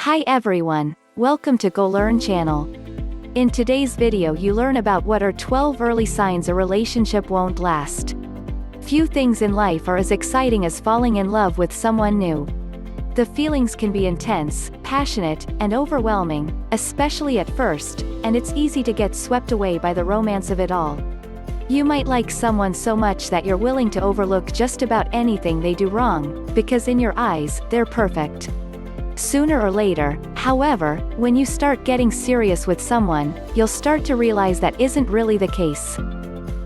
Hi everyone, welcome to Go Learn channel. In today's video you learn about what are 12 early signs a relationship won't last. Few things in life are as exciting as falling in love with someone new. The feelings can be intense, passionate, and overwhelming, especially at first, and it's easy to get swept away by the romance of it all. You might like someone so much that you're willing to overlook just about anything they do wrong, because in your eyes, they're perfect. Sooner or later, however, when you start getting serious with someone, you'll start to realize that isn't really the case.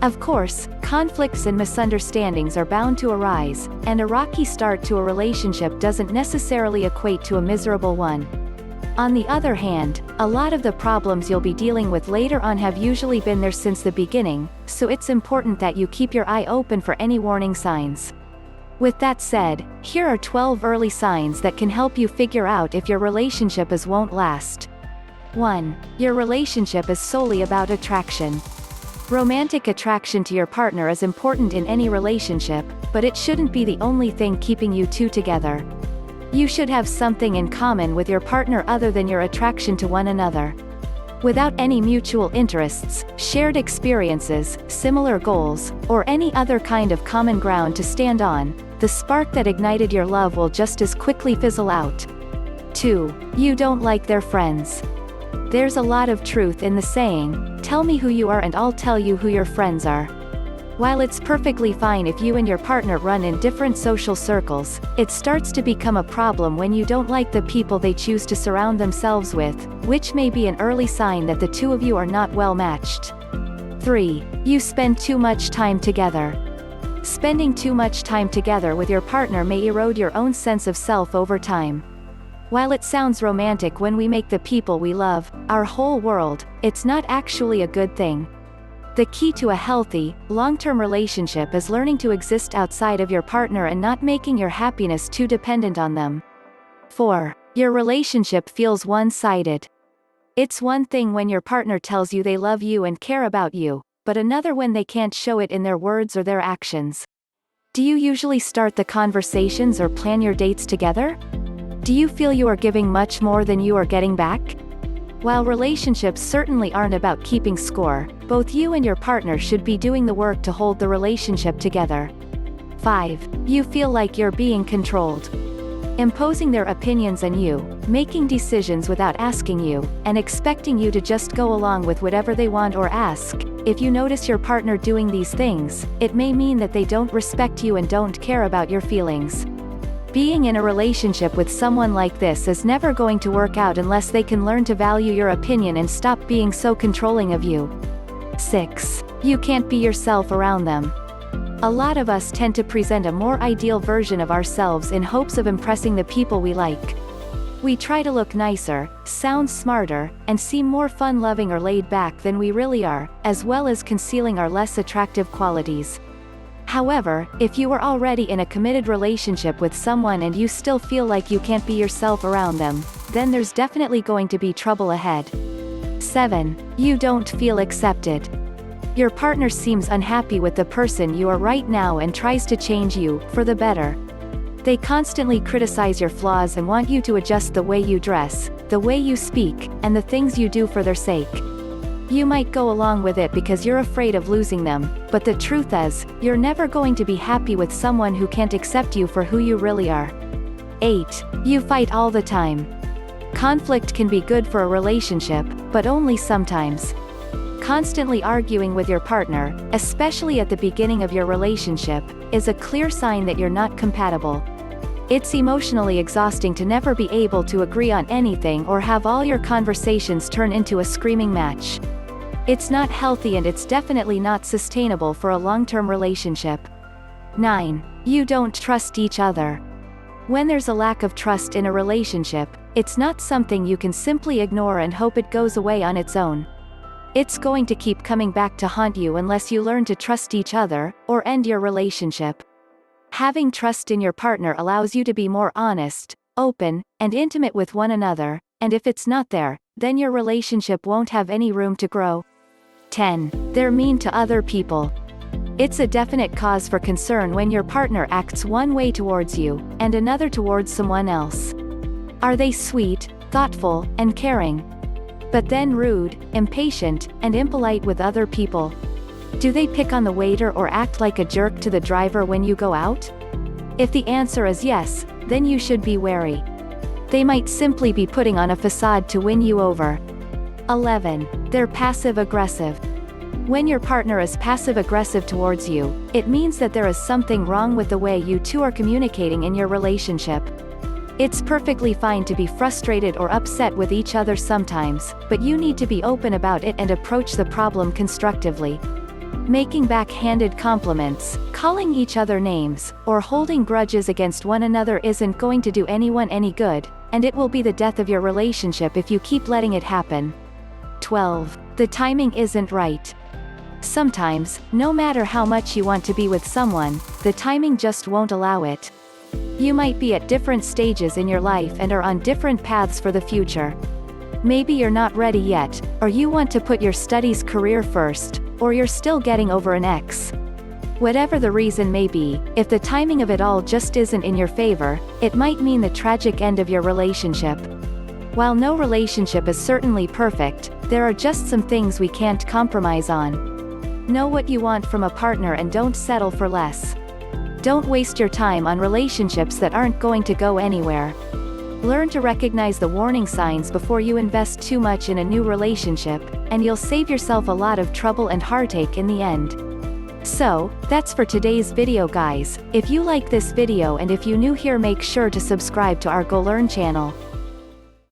Of course, conflicts and misunderstandings are bound to arise, and a rocky start to a relationship doesn't necessarily equate to a miserable one. On the other hand, a lot of the problems you'll be dealing with later on have usually been there since the beginning, so it's important that you keep your eye open for any warning signs. With that said, here are 12 early signs that can help you figure out if your relationship won't last. 1. Your relationship is solely about attraction. Romantic attraction to your partner is important in any relationship, but it shouldn't be the only thing keeping you two together. You should have something in common with your partner other than your attraction to one another. Without any mutual interests, shared experiences, similar goals, or any other kind of common ground to stand on, the spark that ignited your love will just as quickly fizzle out. 2. You don't like their friends. There's a lot of truth in the saying, "Tell me who you are and I'll tell you who your friends are." While it's perfectly fine if you and your partner run in different social circles, it starts to become a problem when you don't like the people they choose to surround themselves with, which may be an early sign that the two of you are not well matched. 3. You spend too much time together. Spending too much time together with your partner may erode your own sense of self over time. While it sounds romantic when we make the people we love our whole world, it's not actually a good thing. The key to a healthy, long-term relationship is learning to exist outside of your partner and not making your happiness too dependent on them. 4. Your relationship feels one-sided. It's one thing when your partner tells you they love you and care about you, but another when they can't show it in their words or their actions. Do you usually start the conversations or plan your dates together? Do you feel you are giving much more than you are getting back? While relationships certainly aren't about keeping score, both you and your partner should be doing the work to hold the relationship together. 5. You feel like you're being controlled. Imposing their opinions on you, making decisions without asking you, and expecting you to just go along with whatever they want or ask. If you notice your partner doing these things, it may mean that they don't respect you and don't care about your feelings. Being in a relationship with someone like this is never going to work out unless they can learn to value your opinion and stop being so controlling of you. 6. You can't be yourself around them. A lot of us tend to present a more ideal version of ourselves in hopes of impressing the people we like. We try to look nicer, sound smarter, and seem more fun-loving or laid-back than we really are, as well as concealing our less attractive qualities. However, if you are already in a committed relationship with someone and you still feel like you can't be yourself around them, then there's definitely going to be trouble ahead. 7. You don't feel accepted. Your partner seems unhappy with the person you are right now and tries to change you, for the better. They constantly criticize your flaws and want you to adjust the way you dress, the way you speak, and the things you do for their sake. You might go along with it because you're afraid of losing them, but the truth is, you're never going to be happy with someone who can't accept you for who you really are. 8. You fight all the time. Conflict can be good for a relationship, but only sometimes. Constantly arguing with your partner, especially at the beginning of your relationship, is a clear sign that you're not compatible. It's emotionally exhausting to never be able to agree on anything or have all your conversations turn into a screaming match. It's not healthy and it's definitely not sustainable for a long-term relationship. 9. You don't trust each other. When there's a lack of trust in a relationship, it's not something you can simply ignore and hope it goes away on its own. It's going to keep coming back to haunt you unless you learn to trust each other, or end your relationship. Having trust in your partner allows you to be more honest, open, and intimate with one another, and if it's not there, then your relationship won't have any room to grow. 10. They're mean to other people. It's a definite cause for concern when your partner acts one way towards you, and another towards someone else. Are they sweet, thoughtful, and caring. But then rude, impatient, and impolite with other people. Do they pick on the waiter or act like a jerk to the driver when you go out? If the answer is yes, then you should be wary. They might simply be putting on a facade to win you over. 11. They're passive-aggressive. When your partner is passive-aggressive towards you, it means that there is something wrong with the way you two are communicating in your relationship. It's perfectly fine to be frustrated or upset with each other sometimes, but you need to be open about it and approach the problem constructively. Making backhanded compliments, calling each other names, or holding grudges against one another isn't going to do anyone any good, and it will be the death of your relationship if you keep letting it happen. 12. The timing isn't right. Sometimes, no matter how much you want to be with someone, the timing just won't allow it. You might be at different stages in your life and are on different paths for the future. Maybe you're not ready yet, or you want to put your studies career first, or you're still getting over an ex. Whatever the reason may be, if the timing of it all just isn't in your favor, it might mean the tragic end of your relationship. While no relationship is certainly perfect, there are just some things we can't compromise on. Know what you want from a partner and don't settle for less. Don't waste your time on relationships that aren't going to go anywhere. Learn to recognize the warning signs before you invest too much in a new relationship, and you'll save yourself a lot of trouble and heartache in the end. So, that's for today's video guys. If you like this video and if you new here, make sure to subscribe to our Go Learn channel.